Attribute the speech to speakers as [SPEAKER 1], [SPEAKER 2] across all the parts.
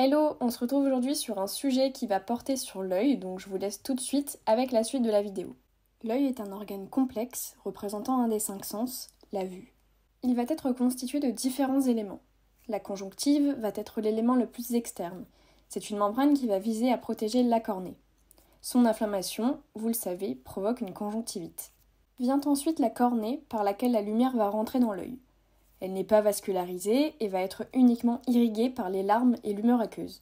[SPEAKER 1] Hello, on se retrouve aujourd'hui sur un sujet qui va porter sur l'œil, donc je vous laisse tout de suite avec la suite de la vidéo. L'œil est un organe complexe représentant un des 5 sens, la vue. Il va être constitué de différents éléments. La conjonctive va être l'élément le plus externe. C'est une membrane qui va viser à protéger la cornée. Son inflammation, vous le savez, provoque une conjonctivite. Vient ensuite la cornée par laquelle la lumière va rentrer dans l'œil. Elle n'est pas vascularisée et va être uniquement irriguée par les larmes et l'humeur aqueuse.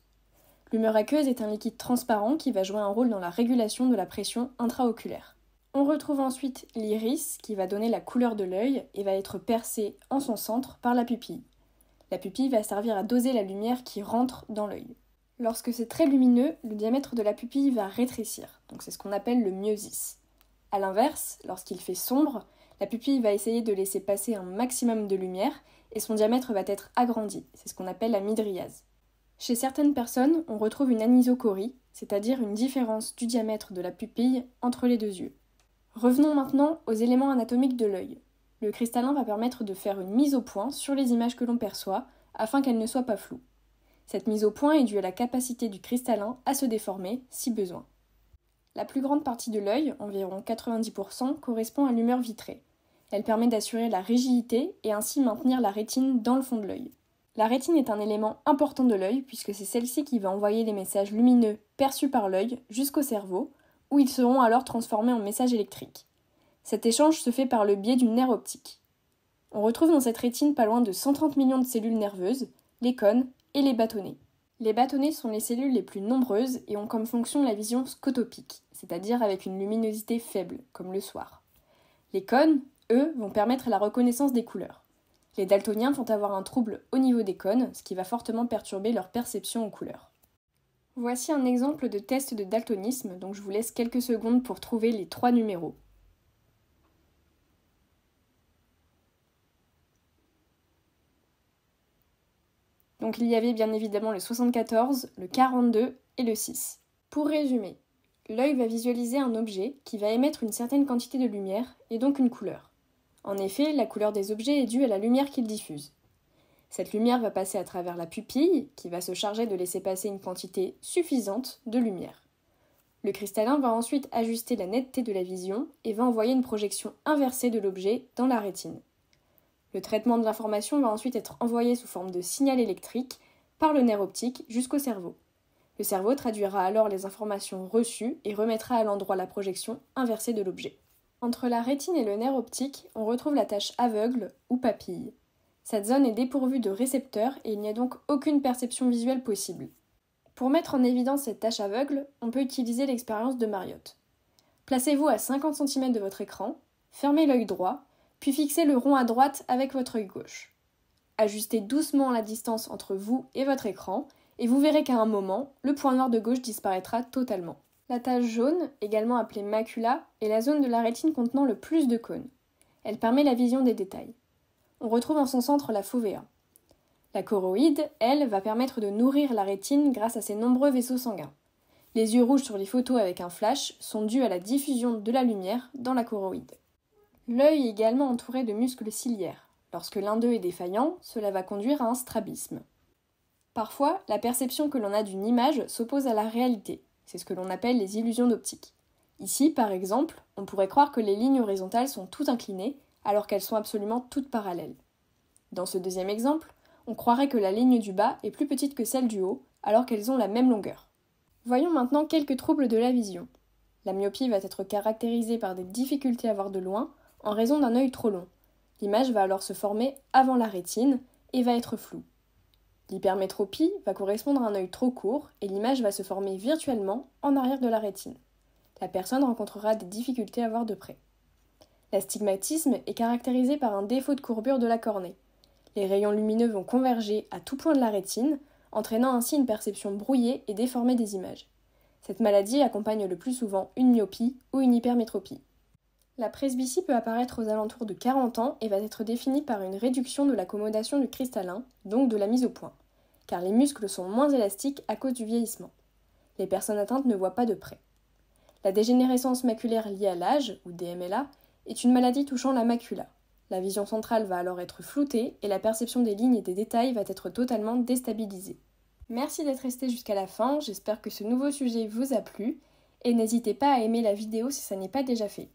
[SPEAKER 1] L'humeur aqueuse est un liquide transparent qui va jouer un rôle dans la régulation de la pression intraoculaire. On retrouve ensuite l'iris qui va donner la couleur de l'œil et va être percé en son centre par la pupille. La pupille va servir à doser la lumière qui rentre dans l'œil. Lorsque c'est très lumineux, le diamètre de la pupille va rétrécir, donc c'est ce qu'on appelle le myosis. A l'inverse, lorsqu'il fait sombre, la pupille va essayer de laisser passer un maximum de lumière et son diamètre va être agrandi, c'est ce qu'on appelle la mydriase. Chez certaines personnes, on retrouve une anisocorie, c'est-à-dire une différence du diamètre de la pupille entre les deux yeux. Revenons maintenant aux éléments anatomiques de l'œil. Le cristallin va permettre de faire une mise au point sur les images que l'on perçoit, afin qu'elles ne soient pas floues. Cette mise au point est due à la capacité du cristallin à se déformer, si besoin. La plus grande partie de l'œil, environ 90%, correspond à l'humeur vitrée. Elle permet d'assurer la rigidité et ainsi maintenir la rétine dans le fond de l'œil. La rétine est un élément important de l'œil puisque c'est celle-ci qui va envoyer les messages lumineux perçus par l'œil jusqu'au cerveau, où ils seront alors transformés en messages électriques. Cet échange se fait par le biais du nerf optique. On retrouve dans cette rétine pas loin de 130 millions de cellules nerveuses, les cônes et les bâtonnets. Les bâtonnets sont les cellules les plus nombreuses et ont comme fonction la vision scotopique, c'est-à-dire avec une luminosité faible, comme le soir. Les cônes, eux, vont permettre la reconnaissance des couleurs. Les daltoniens vont avoir un trouble au niveau des cônes, ce qui va fortement perturber leur perception aux couleurs. Voici un exemple de test de daltonisme, donc je vous laisse quelques secondes pour trouver les 3 numéros. Donc il y avait bien évidemment le 74, le 42 et le 6. Pour résumer, l'œil va visualiser un objet qui va émettre une certaine quantité de lumière et donc une couleur. En effet, la couleur des objets est due à la lumière qu'ils diffusent. Cette lumière va passer à travers la pupille qui va se charger de laisser passer une quantité suffisante de lumière. Le cristallin va ensuite ajuster la netteté de la vision et va envoyer une projection inversée de l'objet dans la rétine. Le traitement de l'information va ensuite être envoyé sous forme de signal électrique par le nerf optique jusqu'au cerveau. Le cerveau traduira alors les informations reçues et remettra à l'endroit la projection inversée de l'objet. Entre la rétine et le nerf optique, on retrouve la tache aveugle ou papille. Cette zone est dépourvue de récepteurs et il n'y a donc aucune perception visuelle possible. Pour mettre en évidence cette tache aveugle, on peut utiliser l'expérience de Mariotte. Placez-vous à 50 cm de votre écran, fermez l'œil droit, puis fixez le rond à droite avec votre œil gauche. Ajustez doucement la distance entre vous et votre écran et vous verrez qu'à un moment, le point noir de gauche disparaîtra totalement. La tache jaune, également appelée macula, est la zone de la rétine contenant le plus de cônes. Elle permet la vision des détails. On retrouve en son centre la fovea. La choroïde, elle, va permettre de nourrir la rétine grâce à ses nombreux vaisseaux sanguins. Les yeux rouges sur les photos avec un flash sont dus à la diffusion de la lumière dans la choroïde. L'œil est également entouré de muscles ciliaires. Lorsque l'un d'eux est défaillant, cela va conduire à un strabisme. Parfois, la perception que l'on a d'une image s'oppose à la réalité. C'est ce que l'on appelle les illusions d'optique. Ici, par exemple, on pourrait croire que les lignes horizontales sont toutes inclinées, alors qu'elles sont absolument toutes parallèles. Dans ce deuxième exemple, on croirait que la ligne du bas est plus petite que celle du haut, alors qu'elles ont la même longueur. Voyons maintenant quelques troubles de la vision. La myopie va être caractérisée par des difficultés à voir de loin, en raison d'un œil trop long. L'image va alors se former avant la rétine et va être floue. L'hypermétropie va correspondre à un œil trop court et l'image va se former virtuellement en arrière de la rétine. La personne rencontrera des difficultés à voir de près. L'astigmatisme est caractérisé par un défaut de courbure de la cornée. Les rayons lumineux vont converger à tout point de la rétine, entraînant ainsi une perception brouillée et déformée des images. Cette maladie accompagne le plus souvent une myopie ou une hypermétropie. La presbytie peut apparaître aux alentours de 40 ans et va être définie par une réduction de l'accommodation du cristallin, donc de la mise au point, car les muscles sont moins élastiques à cause du vieillissement. Les personnes atteintes ne voient pas de près. La dégénérescence maculaire liée à l'âge, ou DMLA, est une maladie touchant la macula. La vision centrale va alors être floutée et la perception des lignes et des détails va être totalement déstabilisée. Merci d'être resté jusqu'à la fin, j'espère que ce nouveau sujet vous a plu, et n'hésitez pas à aimer la vidéo si ça n'est pas déjà fait.